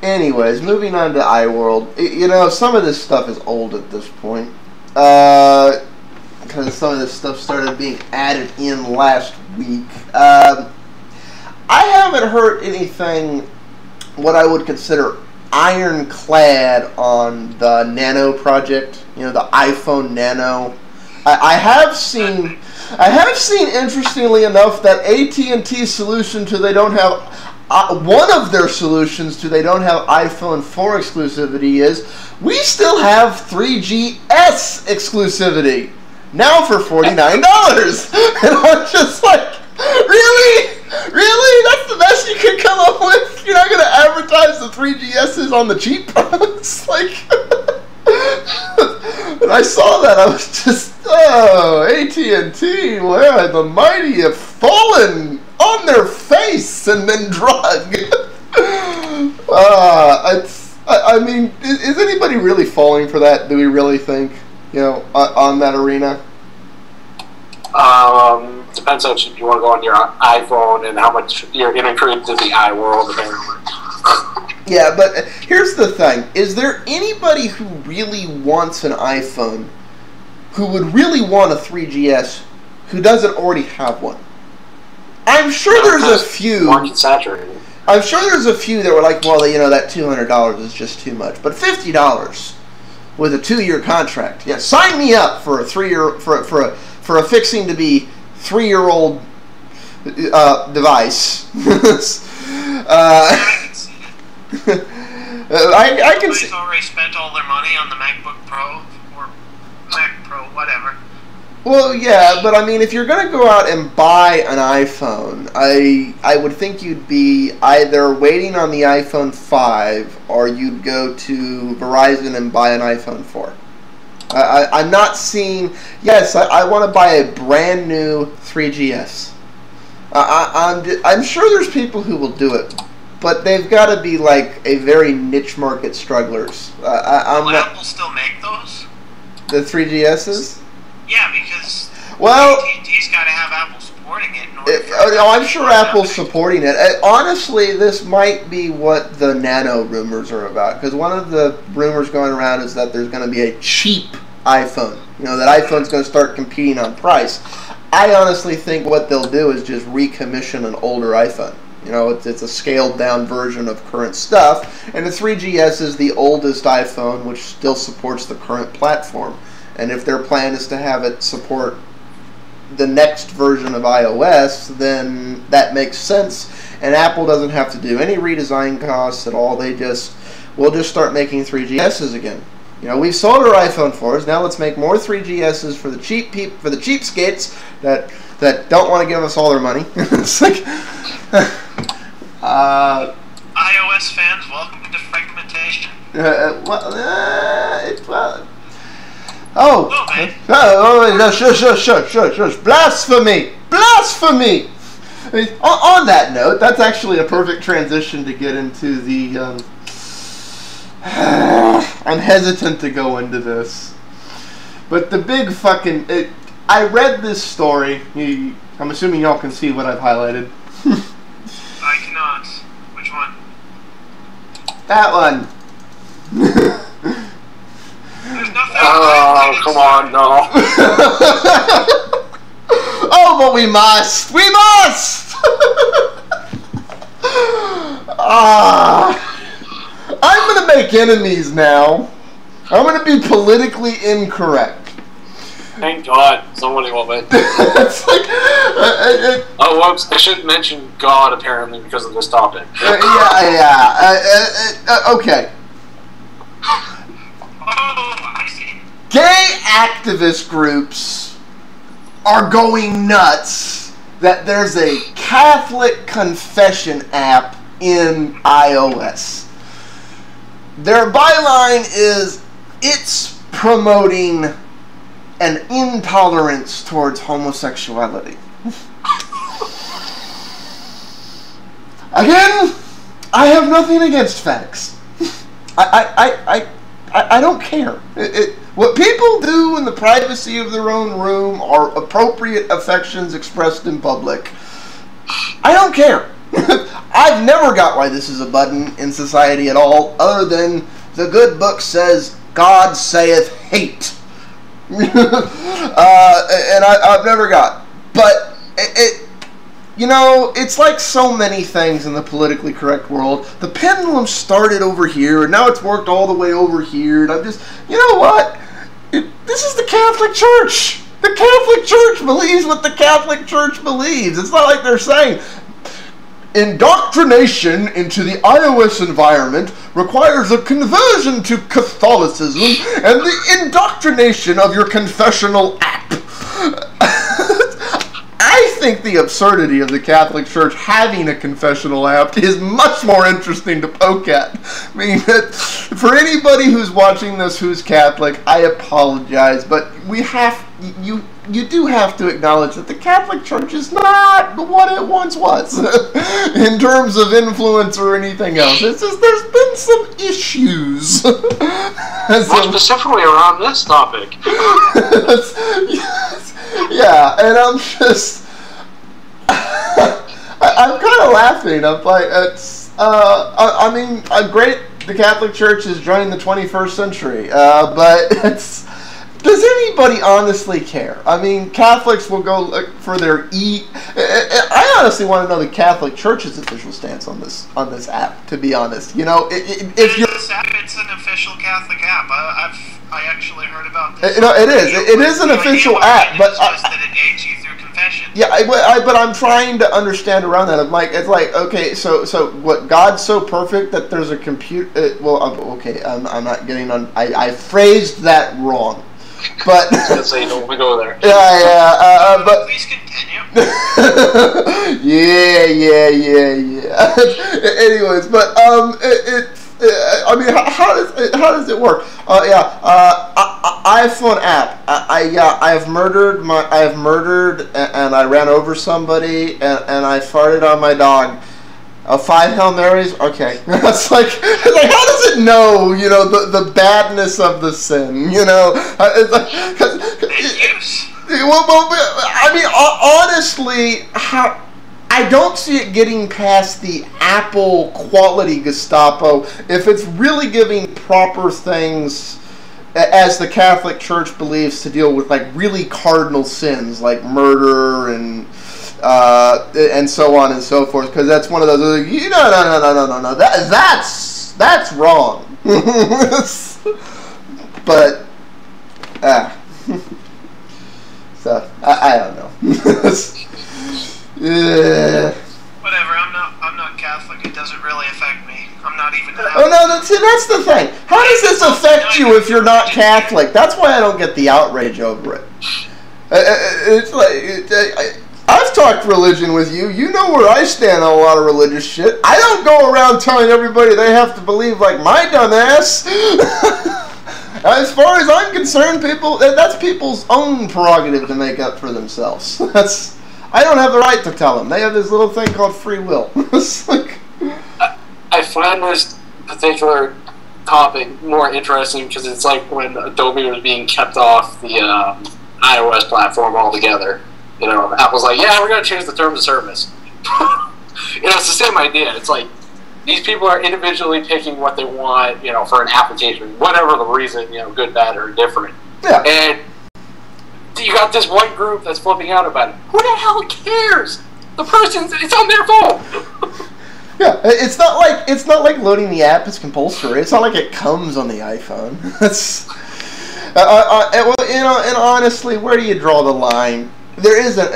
Anyways, moving on to iWorld. You know, some of this stuff is old at this point. Because some of this stuff started being added in last week. I haven't heard anything what I would consider ironclad on the Nano project. You know, the iPhoneNANO. I have seen, interestingly enough, that AT&T's solution to they don't have one of their solutions to they don't have iPhone 4 exclusivity is we still have 3GS exclusivity now for $49. And I'm just like, really? That's the best you could come up with? You're not going to advertise the 3GSs on the cheap? It's like, when I saw that, I was just, oh, AT&T, where the mighty have fallen on their face and been drug. I mean, is anybody really falling for that? Do we really think, you know, on that arena? Depends how cheap you want to go on your iPhone and how much you're integrated to the iWorld. Yeah, but here's the thing. Is there anybody who really wants an iPhone who would really want a 3GS who doesn't already have one? I'm sure there's a few. Market saturated. I'm sure there's a few that were like, well, you know, that $200 is just too much. But $50 with a 2-year contract. Yeah, sign me up for a 3-year for a fixing to be 3-year-old device. I can see. Already spent all their money on the MacBook Pro or Mac Pro, whatever. Well, yeah, but I mean, if you're going to go out and buy an iPhone, I would think you'd be either waiting on the iPhone 5 or you'd go to Verizon and buy an iPhone 4. I'm not seeing. Yes, I want to buy a brand new 3GS. I'm sure there's people who will do it, but they've got to be like a very niche market strugglers. Will Apple still make those? The 3GSs? Yeah, because AT&T's got to have Apple supporting it. I'm sure Apple's supporting it. Honestly, this might be what the Nano rumors are about, because one of the rumors going around is that there's going to be a cheap iPhone. You know, that iPhone's going to start competing on price. I honestly think what they'll do is just recommission an older iPhone. You know, it's a scaled-down version of current stuff, and the 3GS is the oldest iPhone, which still supports the current platform. And if their plan is to have it support the next version of iOS, then that makes sense. And Apple doesn't have to do any redesign costs at all. We'll just start making 3GSs again. You know, we've sold our iPhone 4s. Now let's make more 3GSs for the cheapskates that don't want to give us all their money. It's like, iOS fans, welcome to fragmentation. Shush. Blasphemy! On that note, that's actually a perfect transition to get into the, I'm hesitant to go into this. But the big fucking, I read this story, I'm assuming y'all can see what I've highlighted. I cannot. Which one? That one. There's nothing. Oh, come on, no. Oh, but we must! I'm gonna make enemies now. I'm gonna be politically incorrect. Thank God, somebody will win. It's like, oh, whoops! I should mention God apparently because of this topic. Okay. Oh, I see. Gay activist groups are going nuts that there's a Catholic confession app in iOS. Their byline is, it's promoting an intolerance towards homosexuality. Again, I have nothing against facts. I don't care. What people do in the privacy of their own room are appropriate affections expressed in public. I don't care. I've never got why this is a button in society at all, other than the good book says, God saith hate. And I've never got. But it's like so many things in the politically correct world. The pendulum started over here, and now it's worked all the way over here. And I'm just, you know what? This is the Catholic Church. The Catholic Church believes what the Catholic Church believes. It's not like they're saying indoctrination into the iOS environment requires a conversion to Catholicism and the indoctrination of your confessional app. I think the absurdity of the Catholic Church having a confessional app is much more interesting to poke at. I mean, for anybody who's watching this who's Catholic, I apologize, but you do have to acknowledge that the Catholic Church is not what it once was in terms of influence or anything else. It's just there's been some issues. More specifically around this topic. Yes. Yeah, and I'm just, I'm kind of laughing. I'm like, I mean, great, the Catholic Church is joining the 21st century, but does anybody honestly care? I mean, Catholics will go for their I honestly want to know the Catholic Church's official stance on this app. To be honest, if you're, it's an official Catholic app. I actually heard about this. It is an official app, but that it aids you through confession. Yeah, but I'm trying to understand around that. It's like okay, so what? God's so perfect that there's a computer. Okay, I'm not getting on. I phrased that wrong. But I was gonna say, don't we go there? Yeah, but please continue. yeah. Anyways, but I mean, how does it work? iPhone app. I've murdered and I ran over somebody and I farted on my dog. 5 Hail Marys? Okay. It's like, how does it know, the badness of the sin, It's like, I mean, honestly, I don't see it getting past the Apple quality Gestapo if it's really giving proper things as the Catholic Church believes to deal with, like, really cardinal sins, like murder and so on and so forth, because that's one of those. No. That's wrong. But so I don't know. Whatever. I'm not Catholic. It doesn't really affect me. I'm not even. Oh no! That's the thing. How does this affect you if you're not Catholic? That's why I don't get the outrage over it. It's like. I've talked religion with you. You know where I stand on a lot of religious shit. I don't go around telling everybody they have to believe like my dumbass. As far as I'm concerned, that's people's own prerogative to make up for themselves. I don't have the right to tell them. They have this little thing called free will. It's like, I find this particular topic more interesting because it's like when Adobe was being kept off the iOS platform altogether. Apple's like, yeah, we're going to change the terms of service. It's the same idea. It's like, these people are individually picking what they want, for an application, whatever the reason, good, bad, or different. Yeah. And you got this one group that's flipping out about it. Who the hell cares? It's on their phone. Yeah, it's not like loading the app is compulsory. It's not like it comes on the iPhone. And honestly, where do you draw the line? There isn't.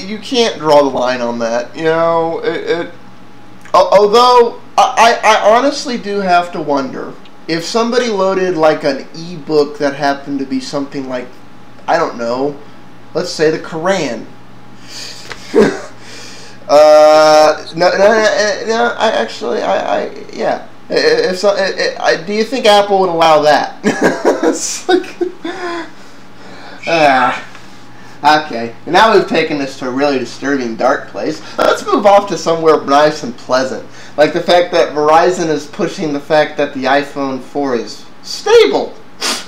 You can't draw the line on that. Although I honestly do have to wonder if somebody loaded like an ebook that happened to be something like, I don't know, let's say the Quran. Yeah. If so, do you think Apple would allow that? It's like, okay. Now we've taken this to a really disturbing, dark place. Let's move off to somewhere nice and pleasant, like the fact that Verizon is pushing the fact that the iPhone 4 is stable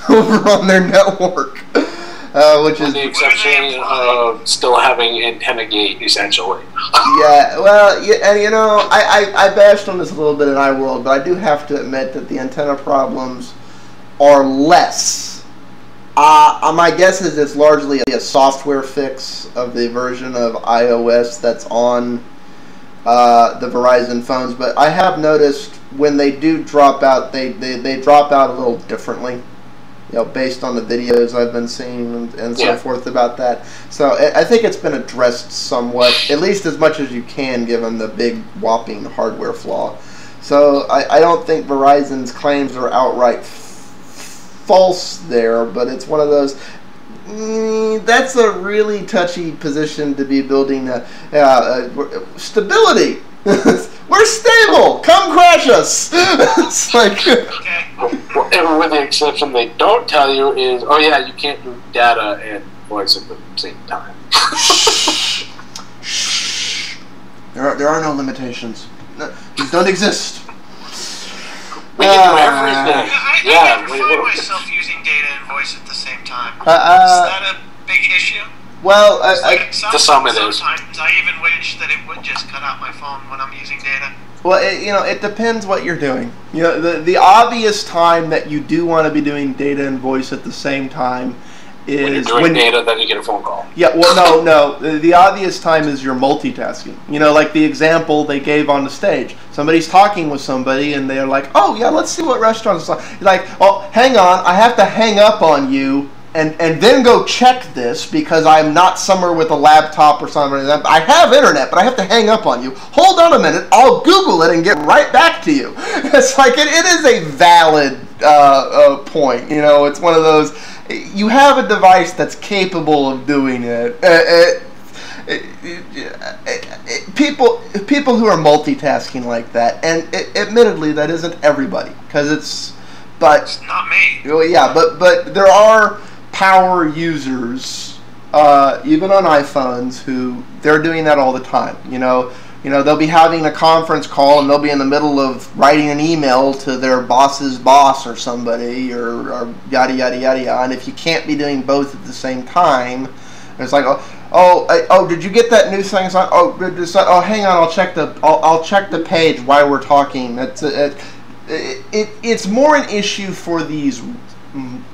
over on their network. which is the exception of still having antenna gate, essentially. Yeah, well, yeah, and I bashed on this a little bit in iWorld, but I do have to admit that the antenna problems are less. My guess is it's largely a software fix of the version of iOS that's on the Verizon phones, but I have noticed when they do drop out, they drop out a little differently, based on the videos I've been seeing and so forth about that. So I think it's been addressed somewhat, at least as much as you can, given the big whopping hardware flaw. So I don't think Verizon's claims are outright false there, but it's one of those. That's a really touchy position to be building. Stability. We're stable. Come crash us. It's like. Okay. And with the exception they don't tell you is, oh yeah, you can't do data and voice at the same time. There are no limitations. These don't exist. We can do everything. I never find myself using data and voice at the same time. Is that a big issue? Well, to some it is. Sometimes I even wish that it would just cut out my phone when I'm using data. Well, it depends what you're doing. The obvious time that you do want to be doing data and voice at the same time is when you're doing data, then you get a phone call. Yeah, well, no. The obvious time is you're multitasking. Like the example they gave on the stage. Somebody's talking with somebody, and they're like, "Oh yeah, let's see what restaurants." Like, "Oh, hang on, I have to hang up on you." And then go check this because I'm not somewhere with a laptop or something. I have internet, but I have to hang up on you. Hold on a minute. I'll Google it and get right back to you. It's like it is a valid point. It's one of those. You have a device that's capable of doing it. People who are multitasking like that, and admittedly, that isn't everybody because it's. But it's not me. Well, yeah, but there are power users, even on iPhones, who they're doing that all the time. They'll be having a conference call and they'll be in the middle of writing an email to their boss's boss or somebody or yada yada yada yada. And if you can't be doing both at the same time, it's like, oh, did you get that new thing? Oh, hang on, I'll check the page while we're talking. It's more an issue for these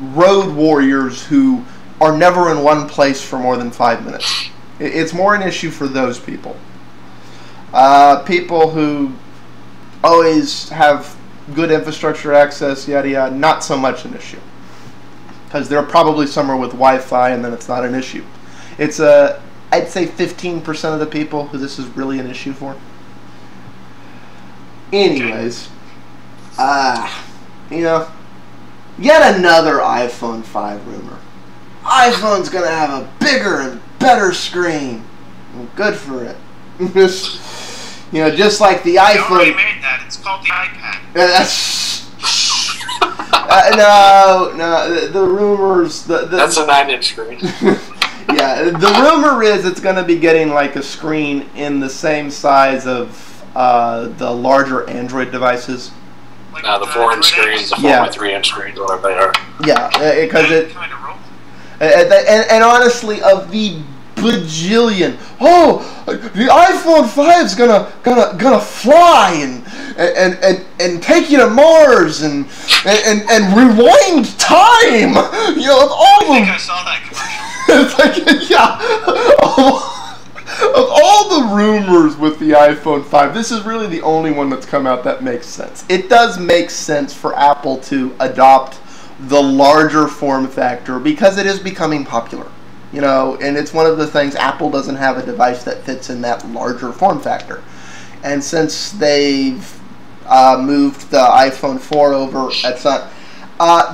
road warriors who are never in one place for more than 5 minutes. It's more an issue for those people. People who always have good infrastructure access, yada yada, not so much an issue. Because they're probably somewhere with Wi-Fi and then it's not an issue. It's I'd say 15% of the people who this is really an issue for. Anyways. Yet another iPhone 5 rumor. iPhone's gonna have a bigger and better screen. Well, good for it. Just like the iPhone. You already made that. It's called the iPad. No. The rumors. That's a 9-inch screen. Yeah, the rumor is it's gonna be getting like a screen in the same size of the larger Android devices. The 4-inch screens, the 4.3-inch screens, whatever they are. Yeah, because it. Kind of roll. And honestly, of the bajillion, the iPhone 5's gonna fly and take you to Mars and rewind time. I think I saw that commercial. It's like, yeah. Of all the rumors with the iPhone 5, this is really the only one that's come out that makes sense. It does make sense for Apple to adopt the larger form factor because it is becoming popular. And it's one of the things, Apple doesn't have a device that fits in that larger form factor. And since they've moved the iPhone 4 over, that's not.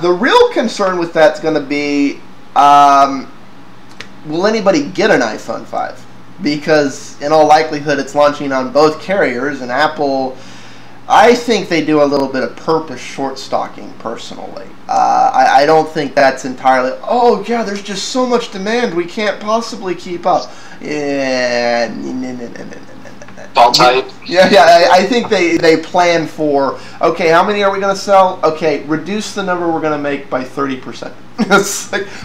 The real concern with that's going to be, will anybody get an iPhone 5? Because in all likelihood it's launching on both carriers, and Apple, I think they do a little bit of purpose short stocking personally. I don't think that's entirely, there's just so much demand we can't possibly keep up. Yeah, Ball type. Yeah. I think they plan for, okay, how many are we going to sell? Okay, reduce the number we're going to make by 30%.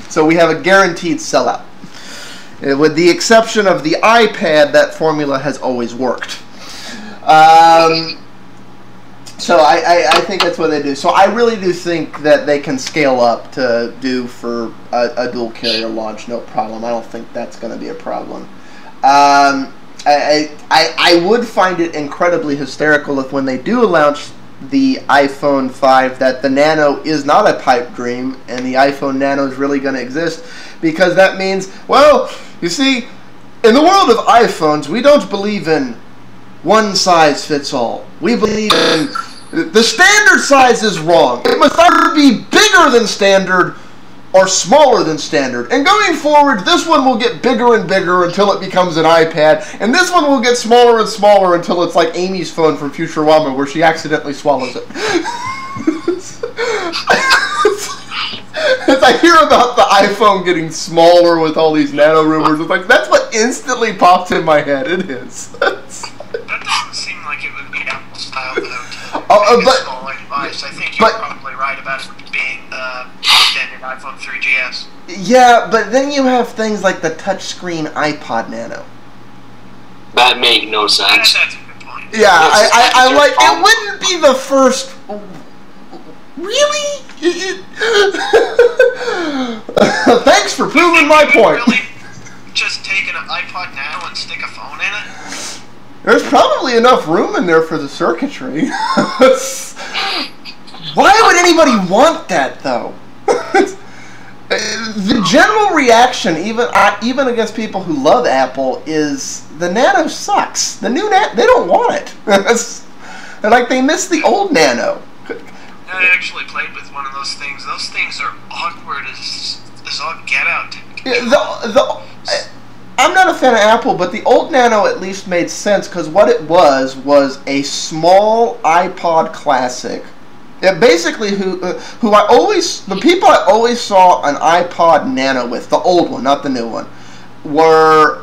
So we have a guaranteed sellout. With the exception of the iPad, that formula has always worked. So I think that's what they do. So I really do think that they can scale up to do for a dual carrier launch, no problem. I don't think that's going to be a problem. I would find it incredibly hysterical if when they do launch the iPhone 5 that the Nano is not a pipe dream and the iPhone Nano is really going to exist, because that means, well, you see, in the world of iPhones, we don't believe in one size fits all. We believe in the standard size is wrong. It must either be bigger than standard or smaller than standard. And going forward, this one will get bigger and bigger until it becomes an iPad, and this one will get smaller and smaller until it's like Amy's phone from Futurama, where she accidentally swallows it. As I hear about the iPhone getting smaller with all these nano rumors, it's like, that's what instantly popped in my head. It is. That doesn't seem like it would be Apple style, though, to but, a smaller device. I think you're probably right about it being standard iPhone 3GS. Yeah, but then you have things like the touchscreen iPod Nano. That made no sense. That's a good point. Yeah, I like, it wouldn't be the first... Really? Thanks for proving my point. Really just take an iPod Nano and stick a phone in it? There's probably enough room in there for the circuitry. Why would anybody want that, though? The general reaction, even against people who love Apple, is the Nano sucks. The new Nano, they don't want it. They're like, they miss the old Nano. I actually played with one of those things. Those things are awkward as all get out. I'm not a fan of Apple, but the old Nano at least made sense, because what it was a small iPod Classic. Yeah, basically, the people I always saw an iPod Nano with, the old one, not the new one, were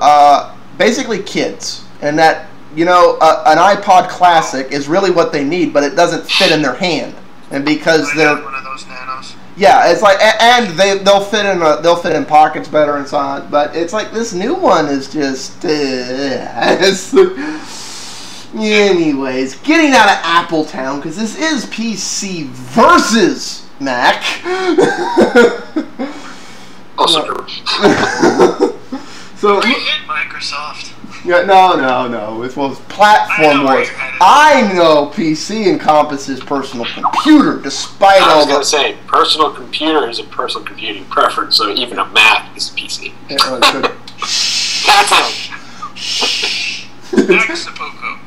basically kids, and that, you know, an iPod Classic is really what they need, but it doesn't fit in their hand, and because they're one of those Nanos. Yeah, it's like, and they'll fit in pockets better and so on. But it's like this new one is just. Anyways, getting out of Apple Town, because this is PC versus Mac. Also true. So Microsoft. Yeah, no. It was platform wars. I know PC encompasses personal computer, despite all that. I was going to say, personal computer is a personal computing preference, so even a Mac is a PC. Yeah, well, Back to Poco.